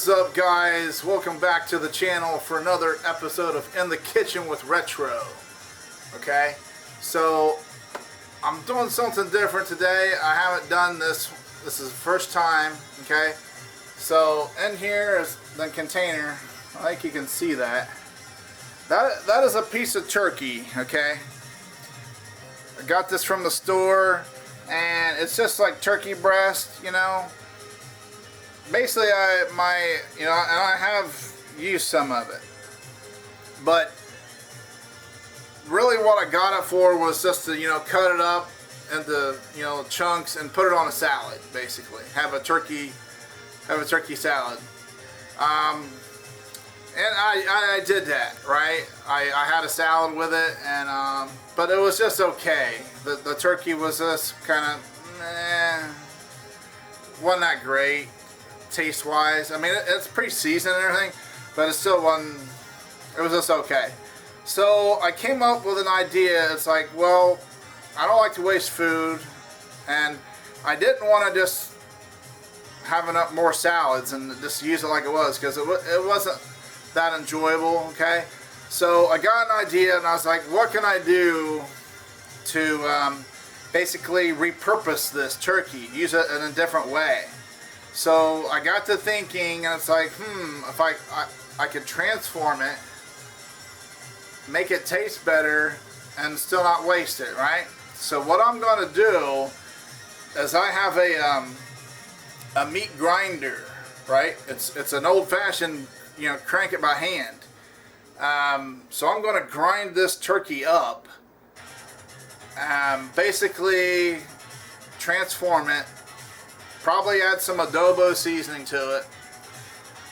What is up, guys? Welcome back to the channel for another episode of In the Kitchen with Retro. Okay, so I'm doing something different today. I haven't done this. This is the first time. Okay, so in here is the container. I think you can see that. That is a piece of turkey. Okay, I got this from the store, and it's just like turkey breast, you know. Basically, I have used some of it, but really what I got it for was just to, cut it up into, chunks and put it on a salad. Basically, have a turkey salad. And I did that, right? I had a salad with it, and but it was just okay. The turkey was just kind of wasn't that great. Taste wise, I mean it's pretty seasoned and everything, but it still wasn't. It was just okay. So I came up with an idea. It's like, well, I don't like to waste food, and I didn't want to just have enough more salads and just use it like it was, because it wasn't that enjoyable. Okay, so I got an idea, and I was like, what can I do to basically repurpose this turkey, use it in a different way? So I got to thinking, and it's like, if I could transform it, make it taste better, and still not waste it, right? So what I'm going to do is I have a meat grinder, right? It's an old-fashioned, crank it by hand. So I'm going to grind this turkey up, basically transform it. Probably add some adobo seasoning to it,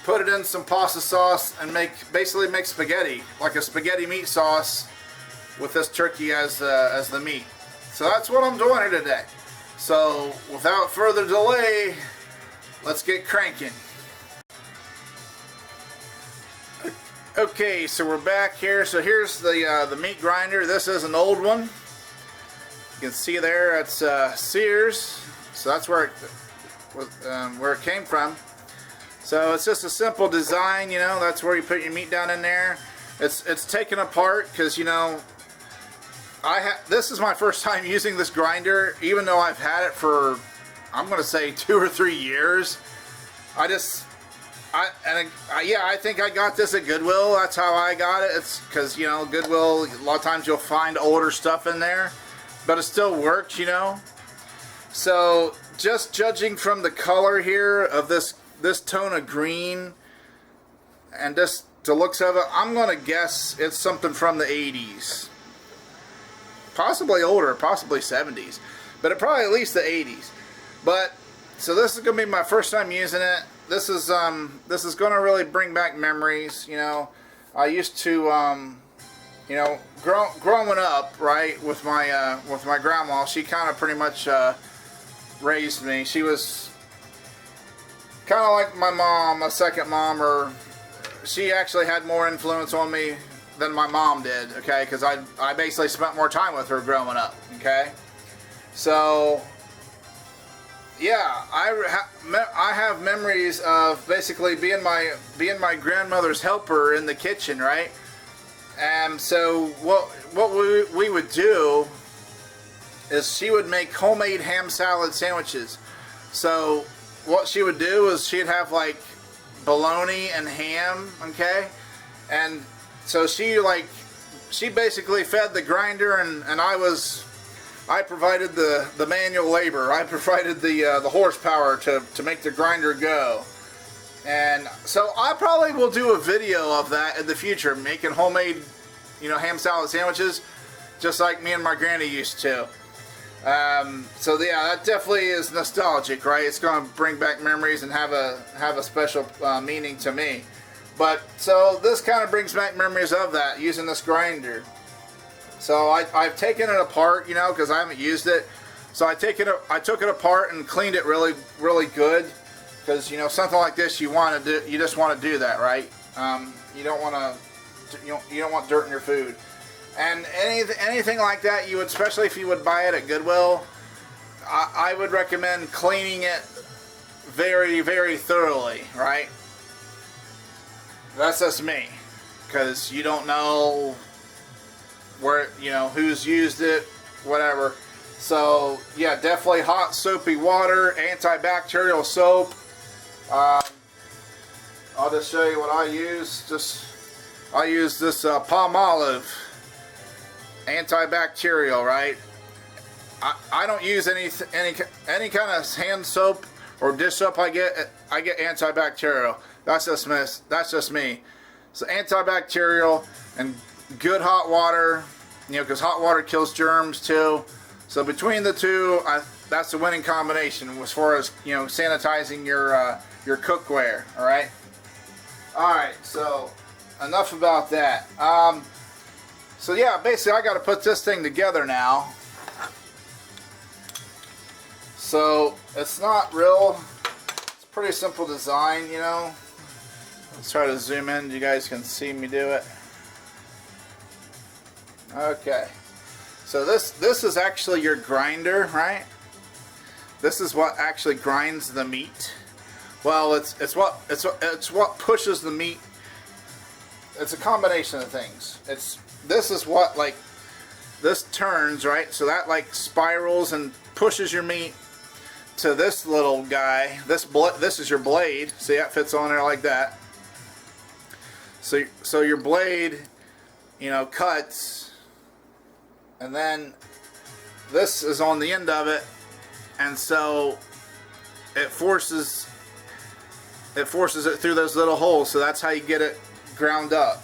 put it in some pasta sauce, and basically make spaghetti, like a spaghetti meat sauce, with this turkey as the meat. So that's what I'm doing here today. So without further delay, let's get cranking. Okay, so we're back here. So here's the meat grinder. This is an old one. You can see there it's Sears. So that's where it came from. So it's just a simple design, that's where you put your meat down in there. It's taken apart because, this is my first time using this grinder, even though I've had it for, I'm going to say 2 or 3 years. I think I got this at Goodwill. That's how I got it. It's because, Goodwill, a lot of times you'll find older stuff in there, but it still works, So just judging from the color here of this tone of green and just the looks of it, I'm gonna guess it's something from the 80s, possibly older, possibly 70s, but it probably at least the 80s. But so this is gonna be my first time using it. This is gonna really bring back memories. I used to growing up, right, with my grandma. She kind of pretty much raised me. She was kind of like my mom, a second mom, or she actually had more influence on me than my mom did, okay, because I basically spent more time with her growing up, okay. So yeah, I have memories of basically being my grandmother's helper in the kitchen, right? And so what we would do is she would make homemade ham salad sandwiches. So what she would do is she'd have like bologna and ham, okay? And so she basically fed the grinder, and I provided the manual labor. I provided the horsepower to make the grinder go. And so I probably will do a video of that in the future, making homemade, ham salad sandwiches, just like me and my granny used to. So yeah, that definitely is nostalgic, right? It's going to bring back memories and have a special meaning to me. But so this kind of brings back memories of that, using this grinder. So I've taken it apart, because I haven't used it. So I took it apart and cleaned it really, really good, because something like this you just want to do that, right? You don't want dirt in your food. And anything like that, especially if you would buy it at Goodwill, I would recommend cleaning it very, very thoroughly, right? That's just me, because you don't know where, you know, who's used it, whatever. So yeah, definitely hot soapy water, antibacterial soap. I'll just show you what I use. I use this Palmolive antibacterial, right? I don't use any kind of hand soap or dish soap. I get antibacterial. That's just me. So antibacterial and good hot water, you know, because hot water kills germs too. So between the two, that's the winning combination as far as, you know, sanitizing your cookware. All right. All right. So enough about that. So yeah, basically I got to put this thing together now. So it's not real. It's pretty simple design, you know. Let's try to zoom in. You guys can see me do it. Okay. So this is actually your grinder, right? This is what actually grinds the meat. Well, it's what pushes the meat. It's a combination of things. This is what, like, this turns, right? So that like spirals and pushes your meat to this little guy. This is your blade. See, that fits on there like that. So your blade, you know, cuts, and then this is on the end of it, and so it forces it through those little holes. So that's how you get it ground up.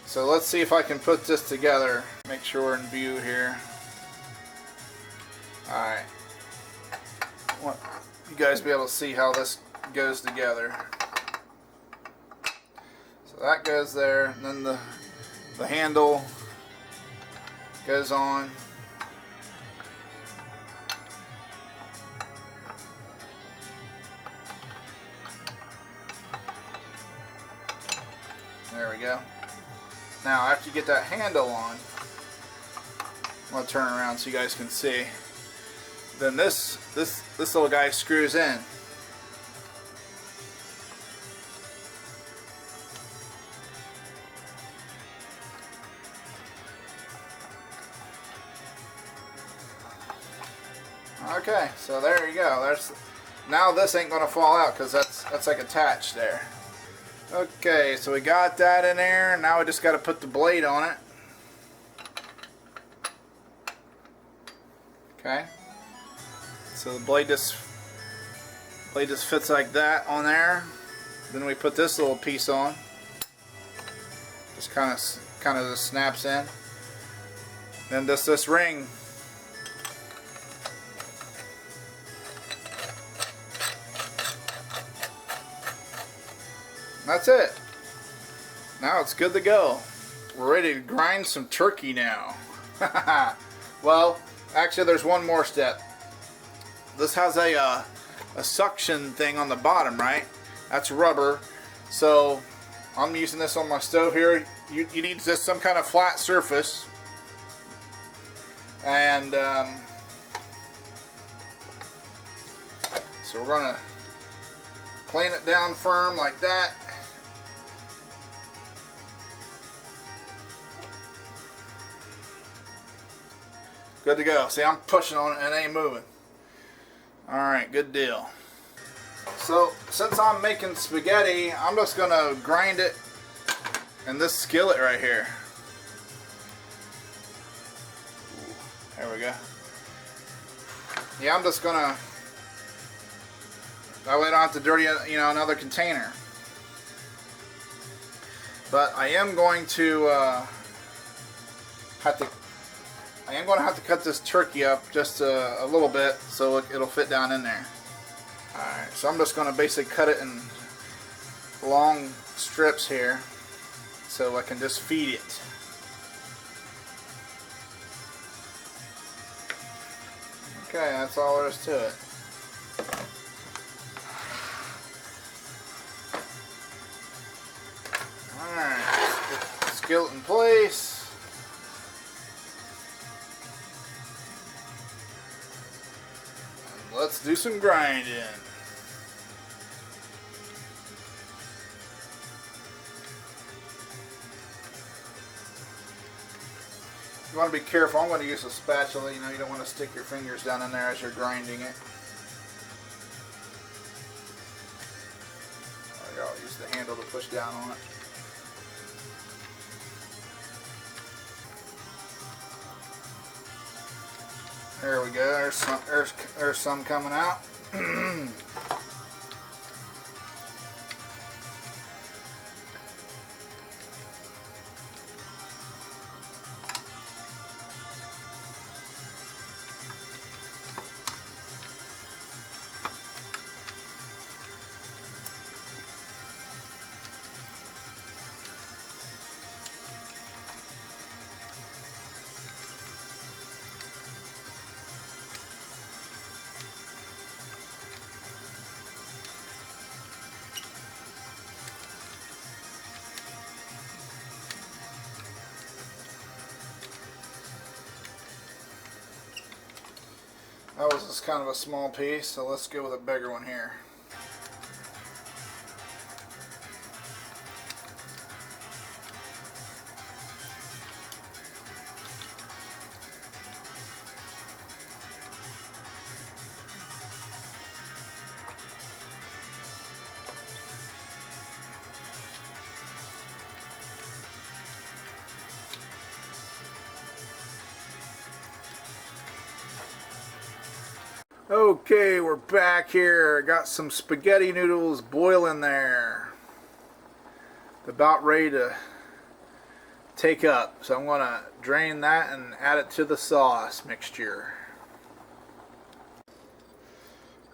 So let's see if I can put this together. Make sure we're in view here. Alright. I want you guys to be able to see how this goes together. So that goes there, and then the handle goes on. There we go. Now after you get that handle on, I'm going to turn around so you guys can see. Then this little guy screws in. Okay, so there you go. Now this ain't gonna fall out because that's like attached there. Okay, so we got that in there. Now we just got to put the blade on it. Okay. So the blade just fits like that on there. Then we put this little piece on. Just kind of just snaps in. Then just this ring. That's it. Now it's good to go. We're ready to grind some turkey now. Well, actually there's one more step. This has a suction thing on the bottom, right? That's rubber. So I'm using this on my stove here. You need just some kind of flat surface. And so we're gonna plane it down firm like that. Good to go. See, I'm pushing on it and it ain't moving. Alright, good deal. So, since I'm making spaghetti, I'm just going to grind it in this skillet right here. There we go. Yeah, I'm just going to... That way I don't have to dirty, you know, another container. But I am going to have to cut this turkey up just a little bit so it'll fit down in there. Alright, so I'm just going to basically cut it in long strips here so I can just feed it. Okay, that's all there is to it. Alright, get the skillet in place. Let's do some grinding. You want to be careful. I'm going to use a spatula. You know, you don't want to stick your fingers down in there as you're grinding it. I'll use the handle to push down on it. There we go. There's some coming out. That was just kind of a small piece, so let's go with a bigger one here. Okay, we're back here. Got some spaghetti noodles boiling there. About ready to take up. So I'm going to drain that and add it to the sauce mixture.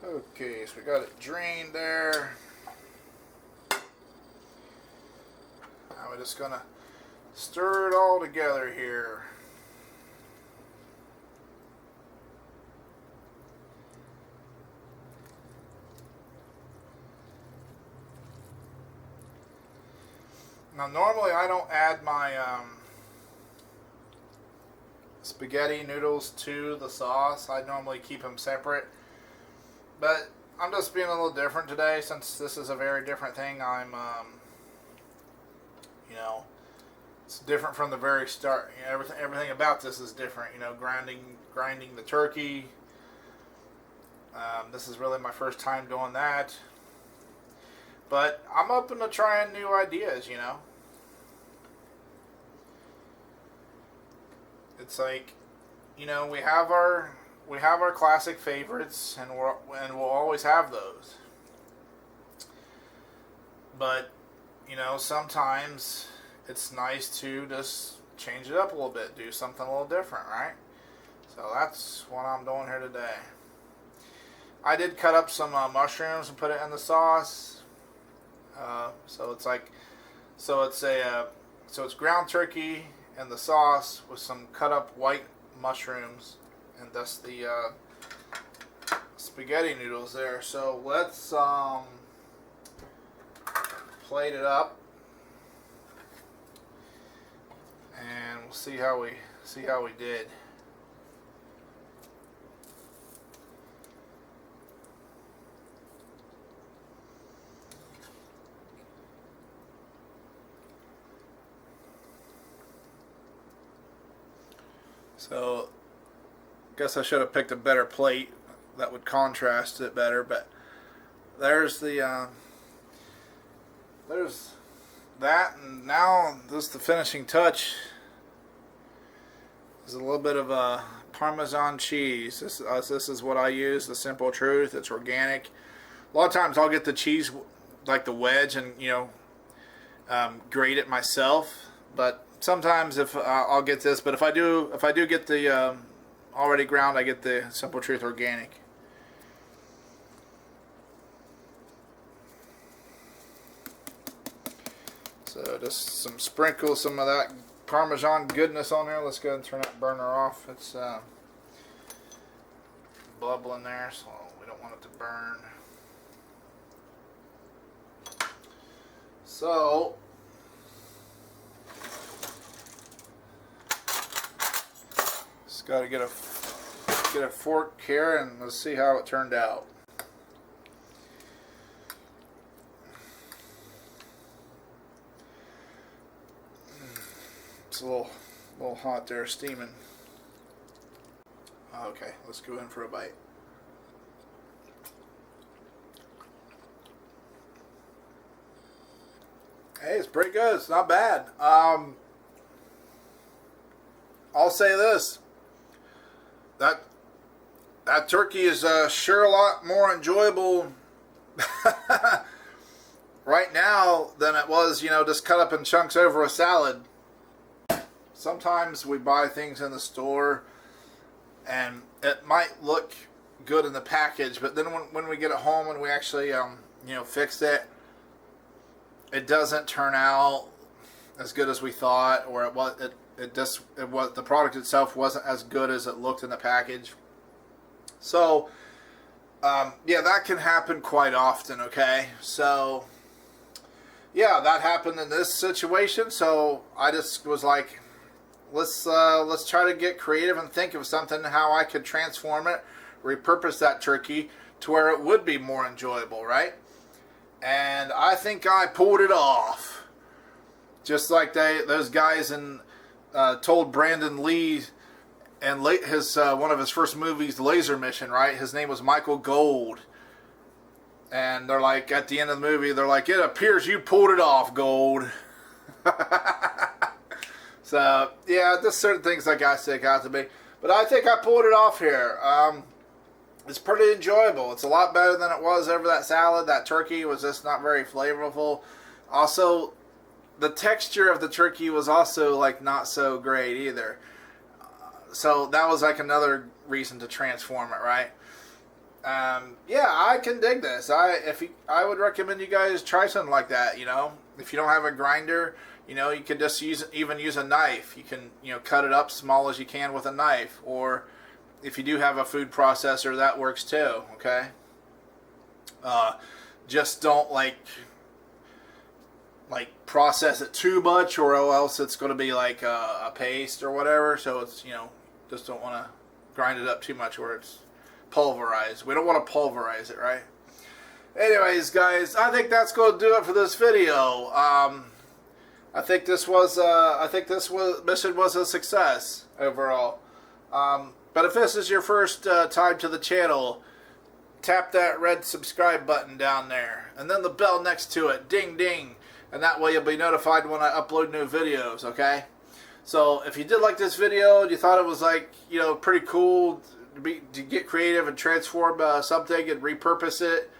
Okay, so we got it drained there. Now we're just going to stir it all together here. Now normally I don't add my spaghetti noodles to the sauce. I normally keep them separate. But I'm just being a little different today since this is a very different thing. I'm, you know, it's different from the very start. You know, everything about this is different. You know, grinding the turkey. This is really my first time doing that. But I'm open to trying new ideas, you know. It's like, you know, we have our classic favorites, and we'll always have those. But, you know, sometimes it's nice to just change it up a little bit, do something a little different, right? So that's what I'm doing here today. I did cut up some mushrooms and put it in the sauce. So it's ground turkey and the sauce with some cut up white mushrooms, and that's the spaghetti noodles there. So let's plate it up, and we'll see how we did. So, guess I should have picked a better plate that would contrast it better. But there's the there's that, and now this the finishing touch is a little bit of a Parmesan cheese. This is what I use. The Simple Truth. It's organic. A lot of times I'll get the cheese like the wedge and grate it myself, but sometimes if I'll get this, but if I do get the already ground, I get the Simple Truth organic. So just sprinkle some of that Parmesan goodness on there. Let's go ahead and turn that burner off. It's bubbling there, so we don't want it to burn. So just got to get a fork here, and let's see how it turned out. It's a little A little hot there, steaming. Okay, let's go in for a bite. Hey, it's pretty good. It's not bad. I'll say this. That turkey is sure a lot more enjoyable right now than it was, just cut up in chunks over a salad. Sometimes we buy things in the store and it might look good in the package, but then when we get it home and we actually fix it, it doesn't turn out as good as we thought, or the product itself wasn't as good as it looked in the package. So yeah, that can happen quite often. Okay, so yeah, that happened in this situation. So I just was like, let's try to get creative and think of something how I could transform it, repurpose that turkey to where it would be more enjoyable, right? And I think I pulled it off, just like those guys told Brandon Lee and his one of his first movies, Laser Mission, right? His name was Michael Gold, and they're like, at the end of the movie, they're like, it appears you pulled it off, Gold. So yeah, just certain things like I stick out to me, but I think I pulled it off here. It's pretty enjoyable. It's a lot better than it was over that salad. That turkey was just not very flavorful. Also, the texture of the turkey was also like not so great either. So that was like another reason to transform it, right? Yeah, I can dig this. I would recommend you guys try something like that. If you don't have a grinder, you could just use a knife. You can cut it up small as you can with a knife, or if you do have a food processor, that works too. Okay. Just don't like process it too much, or else it's going to be like a paste or whatever. So it's just don't want to grind it up too much where it's pulverized. We don't want to pulverize it, right? Anyways, guys, I think that's going to do it for this video. I think this mission was a success overall. But if this is your first time to the channel, tap that red subscribe button down there, and then the bell next to it, ding ding, and that way you'll be notified when I upload new videos. Okay? So if you did like this video and you thought it was pretty cool to get creative and transform something and repurpose it,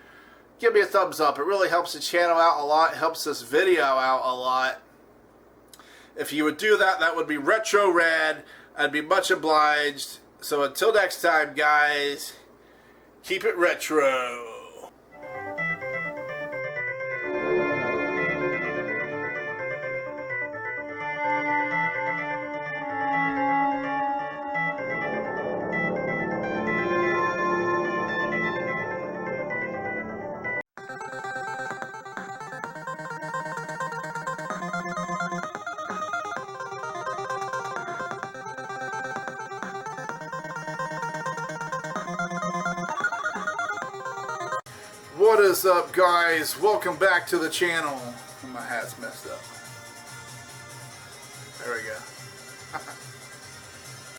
give me a thumbs up. It really helps the channel out a lot. It helps this video out a lot. If you would do that, that would be retro rad. I'd be much obliged. So until next time, guys, keep it retro. What is up, guys? Welcome back to the channel.